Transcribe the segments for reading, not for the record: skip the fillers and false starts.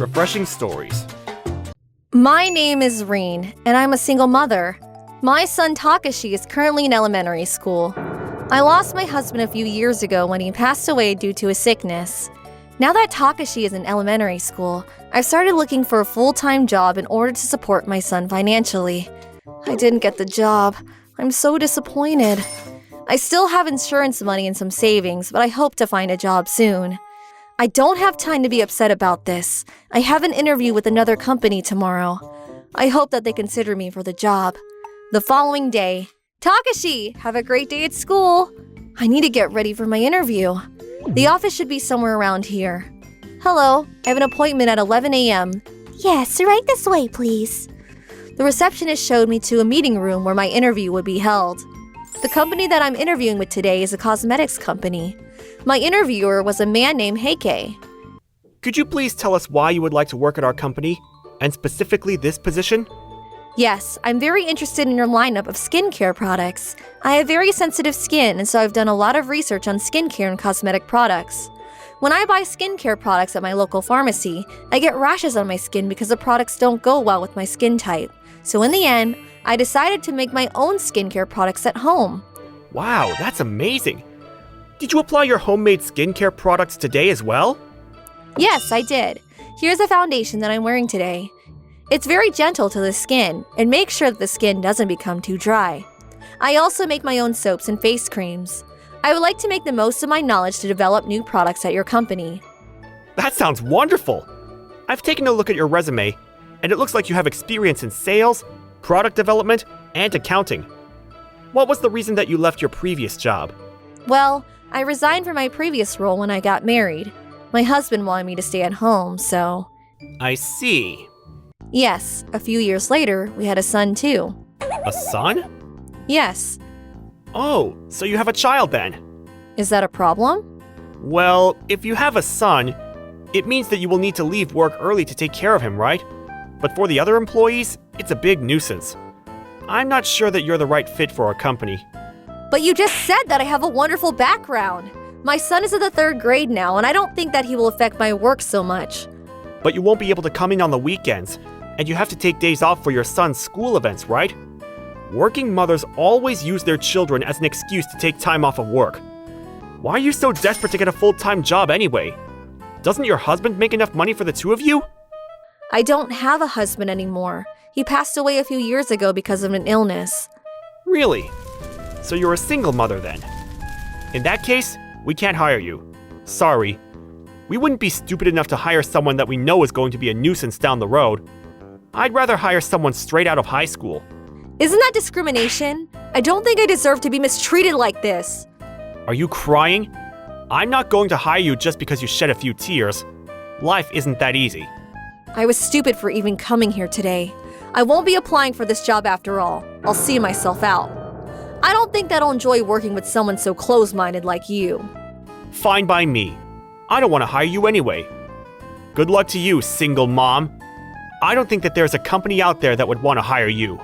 refreshing stories. My name is Reen, and I'm a single mother. My son Takashi is currently in elementary school. I lost my husband a few years ago when he passed away due to a sickness. Now that Takashi is in elementary school, I've started looking for a full-time job in order to support my son financially. I didn't get the job. I'm so disappointed. I still have insurance money and some savings, but I hope to find a job soon. I don't have time to be upset about this. I have an interview with another company tomorrow. I hope that they consider me for the job. The following day, Takashi, have a great day at school. I need to get ready for my interview. The office should be somewhere around here. Hello, I have an appointment at 11 a.m. Yes, right this way, please. The receptionist showed me to a meeting room where my interview would be held. The company that I'm interviewing with today is a cosmetics company. My interviewer was a man named Heike. Could you please tell us why you would like to work at our company, and specifically this position? Yes, I'm very interested in your lineup of skincare products. I have very sensitive skin, and so I've done a lot of research on skincare and cosmetic products. When I buy skincare products at my local pharmacy, I get rashes on my skin because the products don't go well with my skin type. So in the end, I decided to make my own skincare products at home. Wow, that's amazing! Did you apply your homemade skincare products today as well? Yes, I did. Here's a foundation that I'm wearing today. It's very gentle to the skin and makes sure that the skin doesn't become too dry. I also make my own soaps and face creams. I would like to make the most of my knowledge to develop new products at your company. That sounds wonderful! I've taken a look at your resume, and it looks like you have experience in sales, product development, and accounting. What was the reason that you left your previous job? Well, I resigned from my previous role when I got married. My husband wanted me to stay at home, so… I see. Yes, a few years later, we had a son too. A son? Yes. Oh, so you have a child then? Is that a problem? Well, if you have a son, it means that you will need to leave work early to take care of him, right? But for the other employees, it's a big nuisance. I'm not sure that you're the right fit for our company. But you just said that I have a wonderful background. My son is in the 3rd grade now, and I don't think that he will affect my work so much. But you won't be able to come in on the weekends, and you have to take days off for your son's school events, right? Working mothers always use their children as an excuse to take time off of work. Why are you so desperate to get a full-time job anyway? Doesn't your husband make enough money for the two of you? I don't have a husband anymore. He passed away a few years ago because of an illness. Really? So you're a single mother then? In that case, we can't hire you. Sorry. We wouldn't be stupid enough to hire someone that we know is going to be a nuisance down the road. I'd rather hire someone straight out of high school. Isn't that discrimination? I don't think I deserve to be mistreated like this. Are you crying? I'm not going to hire you just because you shed a few tears. Life isn't that easy. I was stupid for even coming here today. I won't be applying for this job after all. I'll see myself out. I don't think that I'll enjoy working with someone so close-minded like you. Fine by me. I don't want to hire you anyway. Good luck to you, single mom. I don't think that there's a company out there that would want to hire you.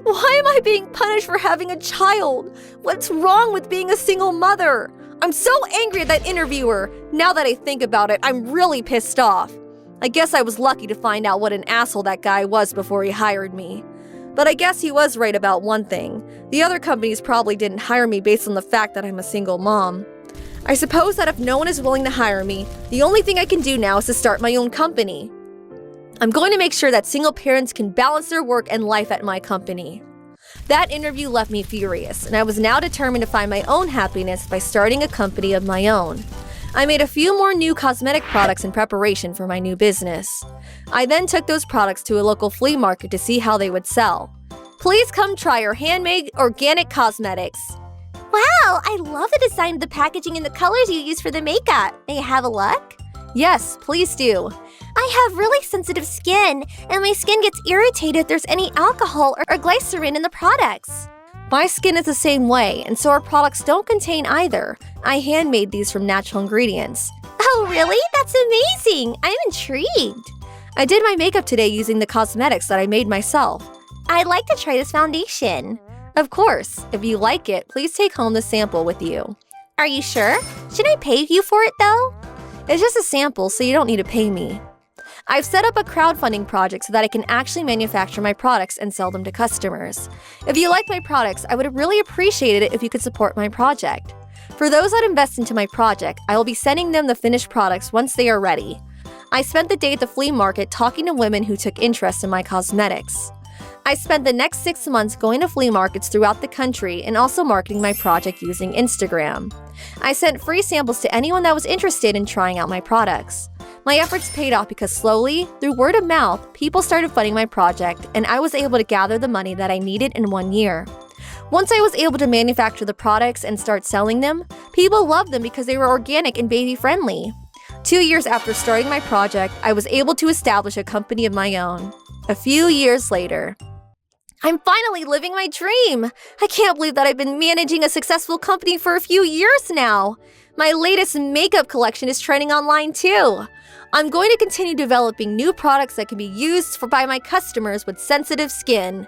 Why am I being punished for having a child? What's wrong with being a single mother? I'm so angry at that interviewer. Now that I think about it, I'm really pissed off. I guess I was lucky to find out what an asshole that guy was before he hired me. But I guess he was right about one thing. The other companies probably didn't hire me based on the fact that I'm a single mom. I suppose that if no one is willing to hire me, the only thing I can do now is to start my own company. I'm going to make sure that single parents can balance their work and life at my company. That interview left me furious, and I was now determined to find my own happiness by starting a company of my own. I made a few more new cosmetic products in preparation for my new business. I then took those products to a local flea market to see how they would sell. Please come try our handmade organic cosmetics. Wow, I love the design of the packaging and the colors you use for the makeup. May I have a look? Yes, please do. I have really sensitive skin, and my skin gets irritated if there's any alcohol or glycerin in the products. My skin is the same way, and so our products don't contain either. I handmade these from natural ingredients. Oh, really? That's amazing! I'm intrigued. I did my makeup today using the cosmetics that I made myself. I'd like to try this foundation. Of course, if you like it, please take home the sample with you. Are you sure? Should I pay you for it though? It's just a sample, so you don't need to pay me. I've set up a crowdfunding project so that I can actually manufacture my products and sell them to customers. If you like my products, I would really appreciate it if you could support my project. For those that invest into my project, I will be sending them the finished products once they are ready. I spent the day at the flea market talking to women who took interest in my cosmetics. I spent the next 6 months going to flea markets throughout the country and also marketing my project using Instagram. I sent free samples to anyone that was interested in trying out my products. My efforts paid off because slowly, through word of mouth, people started funding my project and I was able to gather the money that I needed in 1 year. Once I was able to manufacture the products and start selling them, people loved them because they were organic and baby-friendly. 2 years after starting my project, I was able to establish a company of my own. A few years later, I'm finally living my dream! I can't believe that I've been managing a successful company for a few years now! My latest makeup collection is trending online too! I'm going to continue developing new products that can be used by my customers with sensitive skin.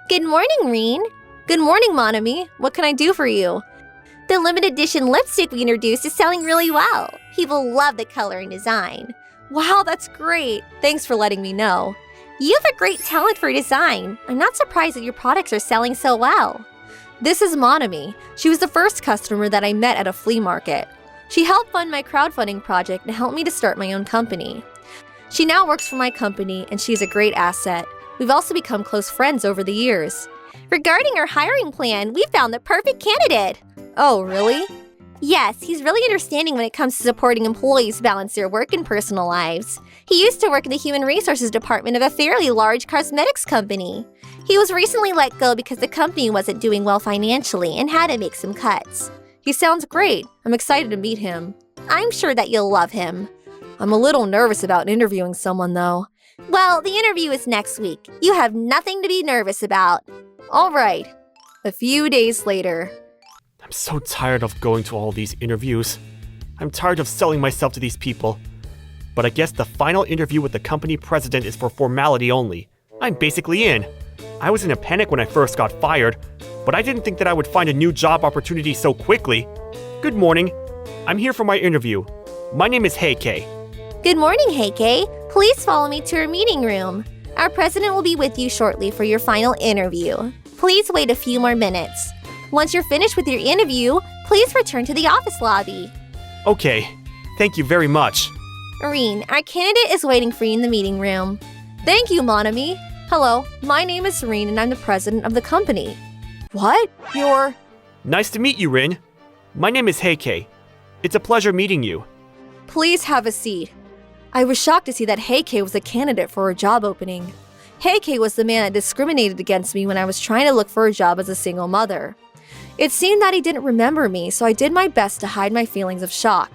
Good morning, Reen. Good morning, Monami. What can I do for you? The limited edition lipstick we introduced is selling really well. People love the color and design. Wow, that's great! Thanks for letting me know. You have a great talent for design. I'm not surprised that your products are selling so well. This is Monami. She was the first customer that I met at a flea market. She helped fund my crowdfunding project and helped me to start my own company. She now works for my company and she's a great asset. We've also become close friends over the years. Regarding our hiring plan, we found the perfect candidate. Oh, really? Yes, he's really understanding when it comes to supporting employees balance their work and personal lives. He used to work in the human resources department of a fairly large cosmetics company. He was recently let go because the company wasn't doing well financially and had to make some cuts. He sounds great. I'm excited to meet him. I'm sure that you'll love him. I'm a little nervous about interviewing someone, though. Well, the interview is next week. You have nothing to be nervous about. All right. A few days later. I'm so tired of going to all these interviews. I'm tired of selling myself to these people. But I guess the final interview with the company president is for formality only. I'm basically in. I was in a panic when I first got fired, but I didn't think that I would find a new job opportunity so quickly. Good morning. I'm here for my interview. My name is Heike. Good morning, Heike. Please follow me to our meeting room. Our president will be with you shortly for your final interview. Please wait a few more minutes. Once you're finished with your interview, please return to the office lobby. Okay. Thank you very much. Reen, our candidate is waiting for you in the meeting room. Thank you, Monami. Hello, my name is Serene and I'm the president of the company. What? You're... Nice to meet you, Rin. My name is Heike. It's a pleasure meeting you. Please have a seat. I was shocked to see that Heike was a candidate for a job opening. Heike was the man that discriminated against me when I was trying to look for a job as a single mother. It seemed that he didn't remember me, so I did my best to hide my feelings of shock.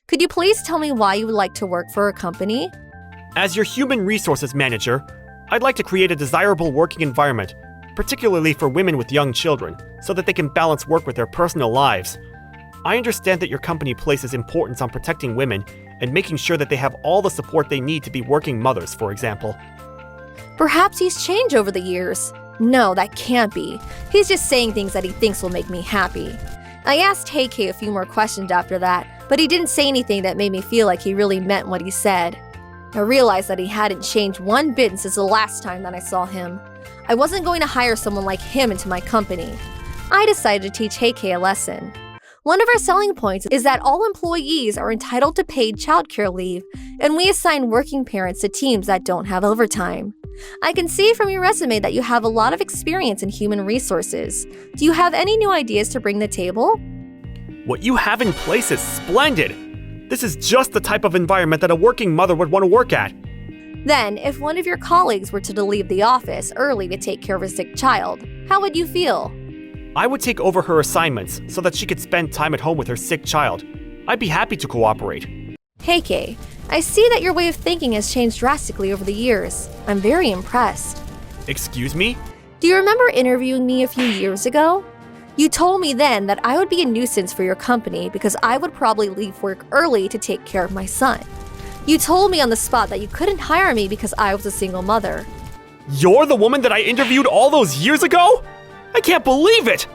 Could you please tell me why you would like to work for a company? As your human resources manager, I'd like to create a desirable working environment, particularly for women with young children, so that they can balance work with their personal lives. I understand that your company places importance on protecting women and making sure that they have all the support they need to be working mothers, for example. Perhaps he's changed over the years. No, that can't be. He's just saying things that he thinks will make me happy. I asked Heike a few more questions after that, but he didn't say anything that made me feel like he really meant what he said. I realized that he hadn't changed one bit since the last time that I saw him. I wasn't going to hire someone like him into my company. I decided to teach Heike a lesson. One of our selling points is that all employees are entitled to paid childcare leave, and we assign working parents to teams that don't have overtime. I can see from your resume that you have a lot of experience in human resources. Do you have any new ideas to bring to the table? What you have in place is splendid! This is just the type of environment that a working mother would want to work at. Then, if one of your colleagues were to leave the office early to take care of a sick child, how would you feel? I would take over her assignments so that she could spend time at home with her sick child. I'd be happy to cooperate. Heike, I see that your way of thinking has changed drastically over the years. I'm very impressed. Excuse me? Do you remember interviewing me a few years ago? You told me then that I would be a nuisance for your company because I would probably leave work early to take care of my son. You told me on the spot that you couldn't hire me because I was a single mother. You're the woman that I interviewed all those years ago? I can't believe it!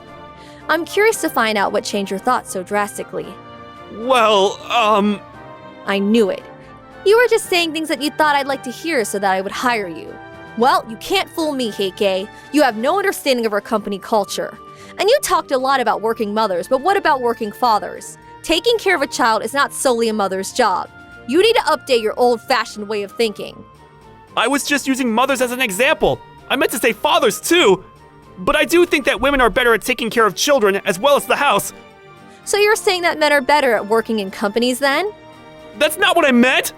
I'm curious to find out what changed your thoughts so drastically. Well, I knew it. You were just saying things that you thought I'd like to hear so that I would hire you. Well, you can't fool me, Heike. You have no understanding of our company culture. And you talked a lot about working mothers, but what about working fathers? Taking care of a child is not solely a mother's job. You need to update your old-fashioned way of thinking. I was just using mothers as an example. I meant to say fathers too. But I do think that women are better at taking care of children as well as the house. So you're saying that men are better at working in companies then? That's not what I meant!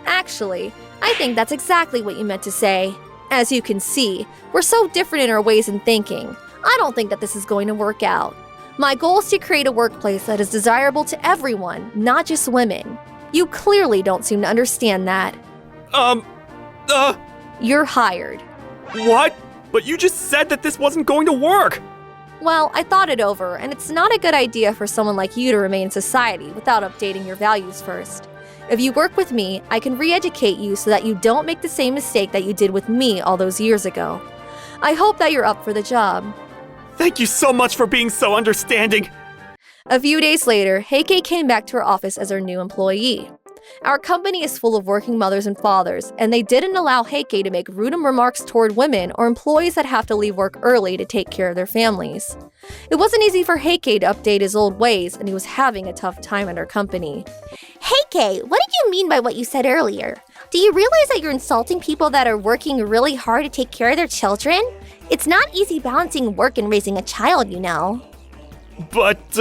Actually, I think that's exactly what you meant to say. As you can see, we're so different in our ways in thinking. I don't think that this is going to work out. My goal is to create a workplace that is desirable to everyone, not just women. You clearly don't seem to understand that. You're hired. What? But you just said that this wasn't going to work! Well, I thought it over, and it's not a good idea for someone like you to remain in society without updating your values first. If you work with me, I can re-educate you so that you don't make the same mistake that you did with me all those years ago. I hope that you're up for the job. Thank you so much for being so understanding! A few days later, Heike came back to our office as our new employee. Our company is full of working mothers and fathers, and they didn't allow Heike to make rude remarks toward women or employees that have to leave work early to take care of their families. It wasn't easy for Heike to update his old ways, and he was having a tough time at our company. Heike, what did you mean by what you said earlier? Do you realize that you're insulting people that are working really hard to take care of their children? It's not easy balancing work and raising a child, you know. But,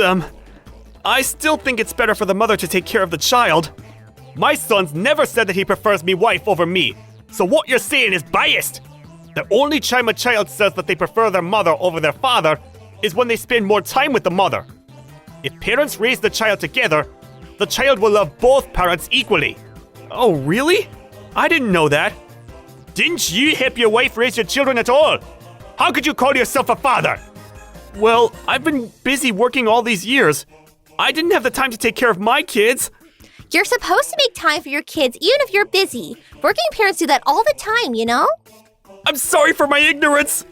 I still think it's better for the mother to take care of the child. My son's never said that he prefers me wife over me, so what you're saying is biased. The only time a child says that they prefer their mother over their father is when they spend more time with the mother. If parents raise the child together, the child will love both parents equally. Oh, really? I didn't know that. Didn't you help your wife raise your children at all? How could you call yourself a father? Well, I've been busy working all these years. I didn't have the time to take care of my kids. You're supposed to make time for your kids even if you're busy. Working parents do that all the time, you know? I'm sorry for my ignorance.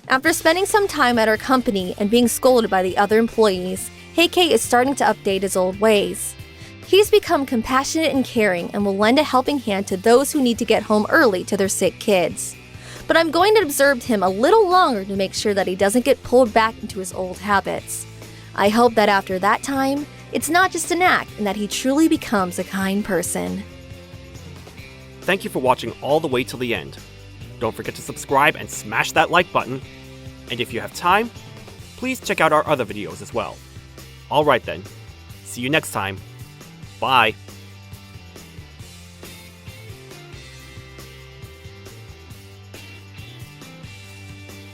After spending some time at our company and being scolded by the other employees, Heike is starting to update his old ways. He's become compassionate and caring and will lend a helping hand to those who need to get home early to their sick kids. But I'm going to observe him a little longer to make sure that he doesn't get pulled back into his old habits. I hope that after that time, it's not just an act and that he truly becomes a kind person. Thank you for watching all the way till the end. Don't forget to subscribe and smash that like button. And if you have time, please check out our other videos as well. Alright then, see you next time. Bye.